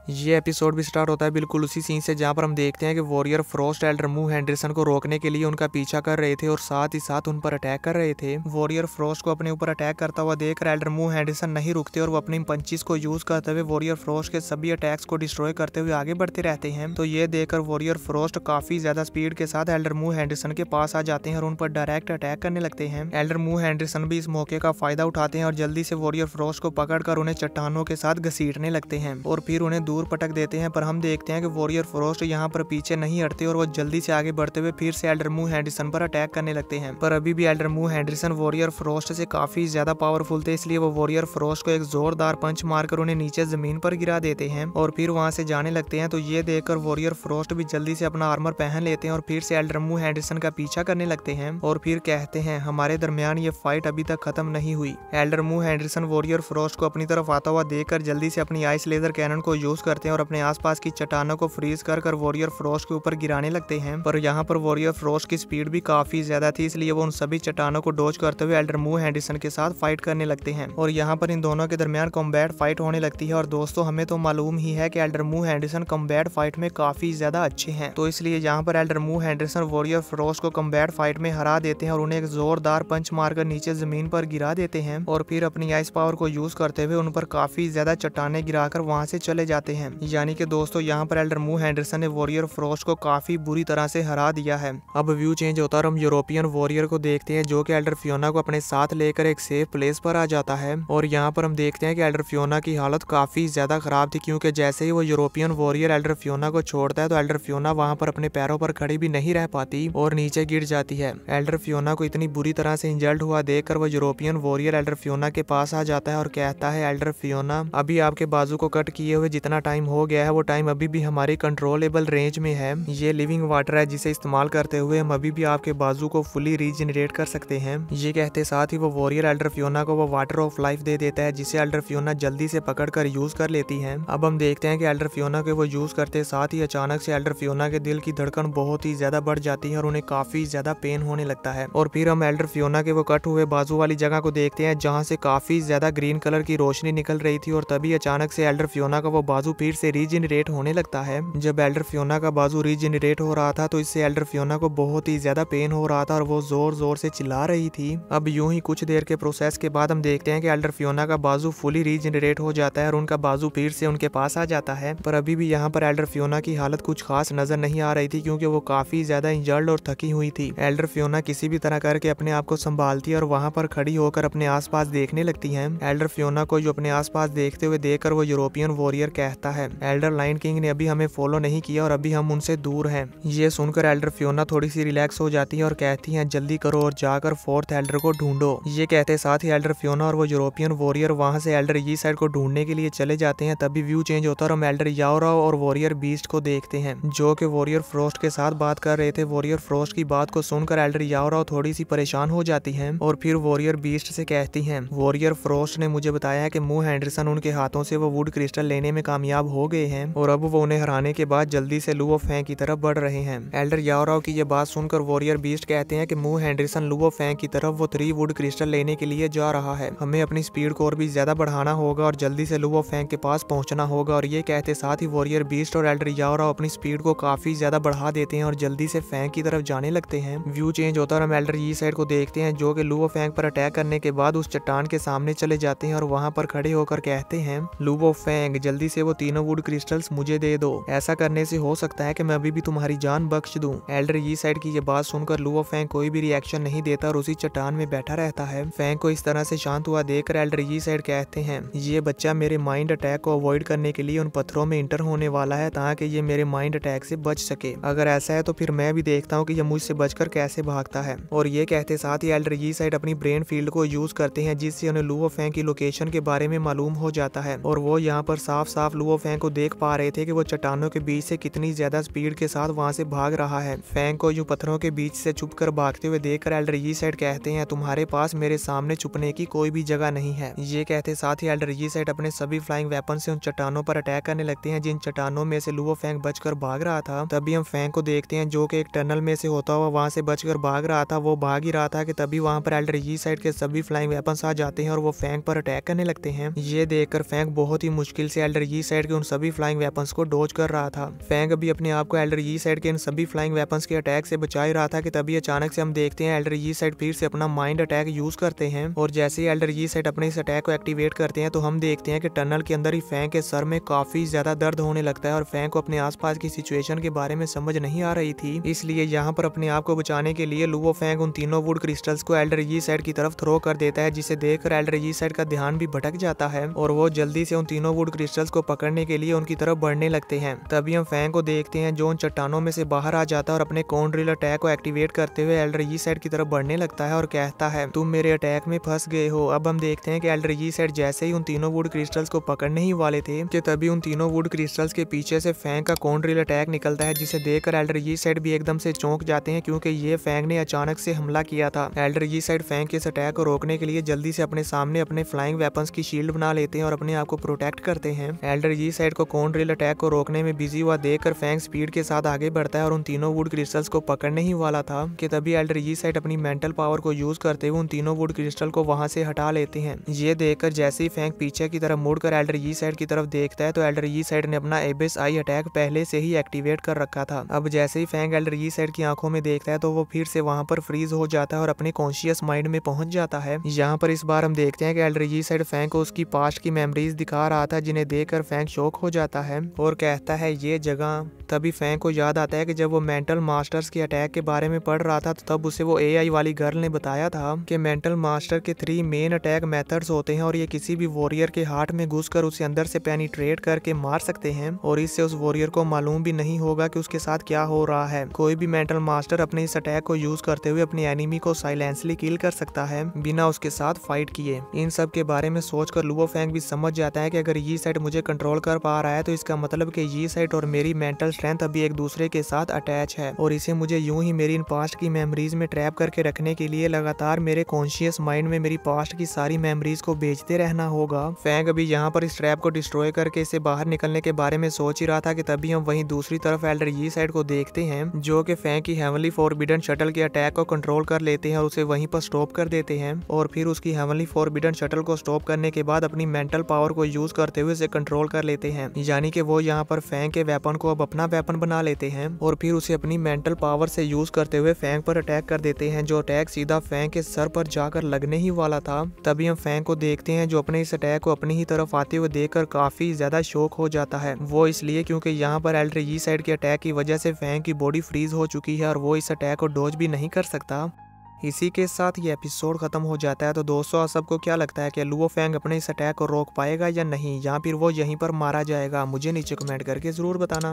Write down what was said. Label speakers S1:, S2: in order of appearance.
S1: ये एपिसोड भी स्टार्ट होता है बिल्कुल उसी सीन से जहाँ पर हम देखते हैं कि वॉरियर फ्रॉस्ट एल्डर मू हेंडरसन को रोकने के लिए उनका पीछा कर रहे थे और साथ ही साथ उन पर अटैक कर रहे थे। वॉरियर फ्रॉस्ट को अपने ऊपर अटैक करता हुआ देखकर एल्डर मू हेंडरसन नहीं रुकते और वो अपनी पंचिस को यूज करते हुए वॉरियर फ्रॉस्ट के सभी अटैक्स को डिस्ट्रॉय करते हुए आगे बढ़ते रहते हैं। तो ये देखकर वॉरियर फ्रॉस्ट काफी ज्यादा स्पीड के साथ एल्डर मू हेंडरसन के पास आ जाते हैं और उन पर डायरेक्ट अटैक करने लगते हैं। एल्डर मू हेंडरसन भी इस मौके का फायदा उठाते हैं और जल्दी से वॉरियर फ्रॉस्ट को पकड़कर उन्हें चट्टानों के साथ घसीटने लगते हैं और फिर उन्हें दूर पटक देते हैं। पर हम देखते हैं कि वॉरियर फ्रॉस्ट यहाँ पर पीछे नहीं हटते और वो जल्दी से आगे बढ़ते हुए फिर से एल्डर मू हेंडरसन पर अटैक करने लगते हैं। पर अभी भी एल्डर मू हेंडरसन वॉरियर फ्रॉस्ट से काफी ज्यादा पावरफुल थे, इसलिए वो वॉरियर फ्रॉस्ट को एक जोरदार पंच मारकर उन्हें नीचे जमीन पर गिरा देते हैं और फिर वहां से जाने लगते हैं। तो ये देखकर वॉरियर फ्रॉस्ट भी जल्दी से अपना आर्मर पहन लेते हैं और फिर से एल्डर मू हेंडरसन का पीछा करने लगते हैं और फिर कहते हैं हमारे दरमियान ये फाइट अभी तक खत्म नहीं हुई। एल्डर मू हेंडरसन वॉरियर फ्रॉस्ट को अपनी तरफ आता हुआ देखकर जल्दी से अपनी आइस लेजर कैनन को यूज करते हैं और अपने आसपास की चट्टानों को फ्रीज कर वॉरियर फ्रॉस्ट के ऊपर गिराने लगते हैं। पर यहाँ पर वॉरियर फ्रॉस्ट की स्पीड भी काफी ज्यादा थी, इसलिए वो उन सभी चट्टानों को डॉज करते हुए एल्डर मू हेंडरसन के साथ फाइट करने लगते हैं और यहाँ पर इन दोनों के दरमियान कॉम्बैट फाइट होने लगती है। और दोस्तों हमें तो मालूम ही है कि एल्डर मू हेंडरसन कॉम्बैट फाइट में काफी ज्यादा अच्छे हैं, तो इसलिए यहाँ पर एल्डर मू हेंडरसन वॉरियर फ्रॉस्ट को कॉम्बैट फाइट में हरा देते हैं और उन्हें एक जोरदार पंच मारकर नीचे जमीन पर गिरा देते हैं और फिर अपनी आइस पावर को यूज करते हुए उन पर काफी ज्यादा चट्टाने गिराकर वहां से चले जाते हैं। यानी कि दोस्तों यहाँ पर एल्डर मू हेंडरसन ने वॉरियर फ्रॉस्ट को काफी बुरी तरह से हरा दिया है। अब व्यू चेंज होता है और हम यूरोपियन वॉरियर को देखते हैं जो कि एल्डर फियोना को अपने साथ लेकर एक सेफ प्लेस पर आ जाता है और यहाँ पर हम देखते हैं कि एल्डर फियोना की हालत काफी ज्यादा खराब थी, क्योंकि जैसे ही वो यूरोपियन वॉरियर एल्डर फियोना को छोड़ता है तो एल्डर फियोना वहां पर अपने पैरों पर खड़ी भी नहीं रह पाती और नीचे गिर जाती है। एल्डर फियोना को इतनी बुरी तरह से इंजर्ड हुआ देखकर वो यूरोपियन वॉरियर एल्डर फियोना के पास आ जाता है और कहता है एल्डर फियोना अभी आपके बाजू को कट किए हुए जितना टाइम हो गया है वो टाइम अभी भी हमारी कंट्रोलेबल रेंज में है। ये लिविंग वाटर है जिसे इस्तेमाल करते हुए हम अभी भी आपके बाजू को फुली रीजनरेट कर सकते हैं। ये कहते साथ ही वो वॉरियर एल्डर फियोना को वो वाटर ऑफ लाइफ दे देता है जिसे एल्डर फियोना जल्दी से पकड़कर यूज कर लेती है। अब हम देखते हैं कि एल्डर फियोना को वो यूज करते साथ ही अचानक से एल्डर फियोना के दिल की धड़कन बहुत ही ज्यादा बढ़ जाती है और उन्हें काफी ज्यादा पेन होने लगता है और फिर हम एल्डर फियोना के वो कट हुए बाजू वाली जगह को देखते हैं जहाँ से काफी ज्यादा ग्रीन कलर की रोशनी निकल रही थी और तभी अचानक से एल्डर फियोना का वो बाजू फिर से रीजनरेट होने लगता है। जब एल्डर फियोना का बाजू रीजनरेट हो रहा था तो इससे एल्डर फियोना को बहुत ही ज्यादा पेन हो रहा था और वो जोर जोर से चिल्ला रही थी। अब यूं ही कुछ देर के प्रोसेस के बाद हम देखते हैं कि एल्डर फियोना का बाजू फुली रीजनरेट हो जाता है और उनका बाजू फिर से उनके पास आ जाता है। पर अभी भी यहाँ पर एल्डर फियोना की हालत कुछ खास नजर नहीं आ रही थी, क्योंकि वो काफी ज्यादा इंजर्ड और थकी हुई थी। एल्डर फियोना किसी भी तरह करके अपने आप को संभालती है और वहाँ पर खड़ी होकर अपने आसपास देखने लगती है। एल्डर फियोना को जो अपने आसपास देखते हुए देखकर वो यूरोपियन वॉरियर कहता है एल्डर लाइन किंग ने अभी हमें फॉलो नहीं किया और अभी हम उनसे दूर हैं। ये सुनकर एल्डर फियोना थोड़ी सी रिलैक्स हो जाती है और कहती हैं जल्दी करो और जाकर फोर्थ एल्डर को ढूंढो। ये कहते साथ ही एल्डर फियोना और वो यूरोपियन वॉरियर वहां से एल्डर ये साइड को ढूंढने के लिए चले जाते हैं। तभी व्यू चेंज होता है और हम एल्डर याओराओ और वॉरियर बीस्ट को देखते हैं जो कि वॉरियर फ्रॉस्ट के साथ बात कर रहे थे। वॉरियर फ्रॉस्ट की बात को सुनकर एल्डर याओराओ थोड़ी सी परेशान हो जाती है और फिर वॉरियर बीस्ट से कहती है वॉरियर फ्रॉस्ट ने मुझे बताया है कि मू हेंडरसन उनके हाथों से वो वुड क्रिस्टल लेने में कामयाब हो गए हैं और अब वो उन्हें हराने के बाद जल्दी से लू ऑफ फैंग की तरफ बढ़ रहे हैं। एल्डर याओराओ की ये बात सुनकर वॉरियर बीस्ट कहते हैं कि मू हेंडरसन लू ऑफ फैंग की तरफ वो 3 वुड क्रिस्टल लेने के लिए जा रहा है, हमें अपनी स्पीड को और भी ज्यादा बढ़ाना होगा और जल्दी से लू ऑफ फैंग के पास पहुंचना होगा। और ये कहते साथ ही वॉरियर बीस्ट और एल्डर याओराओ अपनी स्पीड को काफी ज्यादा बढ़ा देते हैं और जल्दी से फैंग की तरफ जाने लगते हैं। व्यू चेंज होता है और हम एल्डर ये साइड को देखते हैं जो कि लू ऑफ फैंग पर अटैक करने के बाद उस चट्टान के सामने चले जाते हैं और वहां पर खड़े होकर कहते हैं लू ऑफ फैंग जल्दी से वो 3 वुड क्रिस्टल्स मुझे दे दो, ऐसा करने से हो सकता है कि मैं अभी भी तुम्हारी जान बख्श दूं। एल्डर ये साइड की ये बात सुनकर लू ऑफ फैंग कोई भी रिएक्शन नहीं देता और उसी चट्टान में बैठा रहता है। फैंग को इस तरह से शांत हुआ देखकर एल्डर ये साइड कहते हैं ये बच्चा मेरे माइंड अटैक को अवॉइड करने के लिए उन पत्थरों में इंटर होने वाला है ताकि ये मेरे माइंड अटैक से बच सके। अगर ऐसा है तो फिर मैं भी देखता हूँ कि ये मुझसे बचकर कैसे भागता है। और ये कहते साथ ही एल्डर ये साइड अपनी ब्रेन फील्ड को यूज करते हैं जिससे उन्हें लू ऑफ फैंग की लोकेशन के बारे में मालूम हो जाता है और वो यहाँ पर साफ साफ लू ऑफ फैंग को देख पा रहे थे कि वो चट्टानों के बीच से कितनी ज्यादा स्पीड के साथ वहां से भाग रहा है। फैंग को यूं पत्थरों के बीच से छुपकर भागते हुए देखकर एल्डर ये साइड कहते हैं तुम्हारे पास मेरे सामने छुपने की कोई भी जगह नहीं है। ये कहते साथ ही एल्डर ये साइड अपने सभी फ्लाइंग वेपन से उन चट्टानों पर अटैक करने लगते हैं जिन चट्टानों में से लू ऑफ फैंग बचकर भाग रहा था। तभी हम फैंग को देखते हैं जो कि एक टनल में से होता हुआ वहां से बचकर भाग रहा था। वो भाग ही रहा था कि तभी वहां पर एल्डर ये साइड के सभी फ्लाइंग वेपन आ जाते हैं और वो फैंग पर अटैक करने लगते हैं। ये देखकर फैंग बहुत ही मुश्किल से एल्डर ये साइड के उन सभी फ्लाइंग वेपन्स को डॉज कर रहा था। फैंग अभी अपने आप को एल्डर यी साइड के इन सभी फ्लाइंग वेपन्स के अटैक से बचा ही रहा था कि तभी अचानक से हम देखते हैं एल्डर यी साइड फिर से अपना माइंड अटैक यूज करते हैं और जैसे ही एल्डर यी साइड अपने इस अटैक को एक्टिवेट करते हैं तो हम देखते हैं कि टनल के अंदर ही फैंग के सर में काफी ज्यादा दर्द होने लगता है और फैंग को अपने आसपास की सिचुएशन के बारे में समझ नहीं आ रही थी। इसलिए यहाँ पर अपने आप को बचाने के लिए लुवो फैंग उन तीनों वुड क्रिस्टल्स को एल्डर यी साइड की तरफ थ्रो कर देता है, जिसे देखकर एल्डर यी साइड का ध्यान भी भटक जाता है और वो जल्दी से उन तीनों वुड क्रिस्टल्स को पकड़ने के लिए उनकी तरफ बढ़ने लगते हैं। तभी हम फैंग को देखते हैं जो उन चट्टानों में से बाहर आ जाता है और अपने कॉर्न ड्रिल अटैक को एक्टिवेट करते हुए एल्डर यी साइड की तरफ बढ़ने लगता है और कहता है तुम मेरे अटैक में फंस गए हो। अब हम देखते हैं कि एल्डर यी साइड जैसे ही उन तीनों वुड क्रिस्टल्स को पकड़ने ही वाले थे कि तभी उन तीनों वुड क्रिस्टल्स के पीछे से फैंग का कॉर्न ड्रिल अटैक निकलता है, जिसे देखकर एल्डर यी साइड भी एकदम से चौंक जाते हैं क्योंकि ये फैंग ने अचानक से हमला किया था। एल्डर यी साइड फैंग के इस अटैक को रोकने के लिए जल्दी से अपने सामने अपने फ्लाइंग वेपन्स की शील्ड बना लेते हैं और अपने आप को प्रोटेक्ट करते हैं। एल्डर यी साइड को कॉर्न ड्रिल अटैक को रोकने में बिजी हुआ देखकर फैंग स्पीड के साथ आगे बढ़ता है और उन तीनों वुड क्रिस्टल्स को पकड़ने ही वाला था कि तभी एल्डर यी साइड अपनी मेंटल पावर को यूज करते हुए उन तीनों वुड क्रिस्टल को वहां से हटा लेते हैं। ये देखकर जैसे ही फैंग पीछे की तरफ मुड़कर एल्डर यी साइड की तरफ देखता है तो एल्डर यी साइड ने अपना एबिस आई अटैक पहले से ही एक्टिवेट कर रखा था। अब जैसे ही फैंग एल्डर यी साइड की आंखों में देखता है तो वो फिर से वहां पर फ्रीज हो जाता है और अपने कॉन्शियस माइंड में पहुंच जाता है। यहाँ पर इस बार हम देखते हैं कि एल्डर यी साइड फैंग को उसकी पास्ट की मेमोरीज दिखा रहा था, जिन्हें देखकर फैंग शॉक हो जाता है और कहता है ये जगह। तभी फैंग को याद आता है कि जब वो मेंटल मास्टर्स के अटैक के बारे में पढ़ रहा था तो तब उसे वो एआई वाली गर्ल ने बताया था कि मेंटल मास्टर के 3 मेन अटैक मेथड्स होते हैं और ये किसी भी वॉरियर के हार्ट में घुसकर उसे अंदर से पेनिट्रेट करके मार सकते हैं और इससे उस वॉरियर को मालूम भी नहीं होगा कि उसके साथ क्या हो रहा है। कोई भी मेंटल मास्टर अपने इस अटैक को यूज करते हुए अपने एनिमी को साइलेंसली किल कर सकता है बिना उसके साथ फाइट किए। इन सब के बारे में सोचकर लुवो फैंग भी समझ जाता है कि अगर यी साइड मुझे कंट्रोल कर पा रहा है तो इसका मतलब कि यी साइड और मेरी मेंटल स्ट्रेंथ अभी एक दूसरे के साथ अटैच है और इसे मुझे यूं ही मेरी इन पास्ट की मेमोरीज में ट्रैप करके रखने के लिए लगातार मेरे कॉन्शियस माइंड में मेरी पास्ट की सारी मेमोरीज को भेजते रहना होगा। फैंग अभी यहाँ पर इस ट्रैप को डिस्ट्रॉय करके इसे बाहर निकलने के बारे में सोच ही रहा था कि तभी हम वहीं दूसरी तरफ एल्डर यी साइड को देखते हैं जो कि फैंग की हेवनली फॉरबिडन शटल के अटैक को कंट्रोल कर लेते हैं और उसे वहीं पर स्टॉप कर देते हैं और फिर उसकी हेवनली फॉरबिडन शटल को स्टॉप करने के बाद अपनी मेंटल पावर को यूज करते हुए इसे कंट्रोल कर लेते हैं। यानी कि वो यहाँ पर फैंग के वेपन को अब अपना वेपन बना लेते हैं और फिर उसे अपनी मेंटल पावर से यूज करते हुए फैंग पर अटैक कर देते हैं, जो अटैक सीधा फैंग के सर पर जाकर लगने ही वाला था। तभी हम फैंग को देखते हैं जो अपने इस अटैक को अपनी ही तरफ आते हुए देखकर काफी ज्यादा शॉक हो जाता है। वो इसलिए क्योंकि यहाँ पर एल्डर यी साइड के अटैक की वजह से फैंग की बॉडी फ्रीज हो चुकी है और वो इस अटैक को डॉज भी नहीं कर सकता। इसी के साथ ये एपिसोड खत्म हो जाता है। तो दोस्तों आप सबको क्या लगता है कि लुवो फैंग अपने इस अटैक को रोक पाएगा या नहीं, या फिर वो यहीं पर मारा जाएगा? मुझे नीचे कमेंट करके जरूर बताना।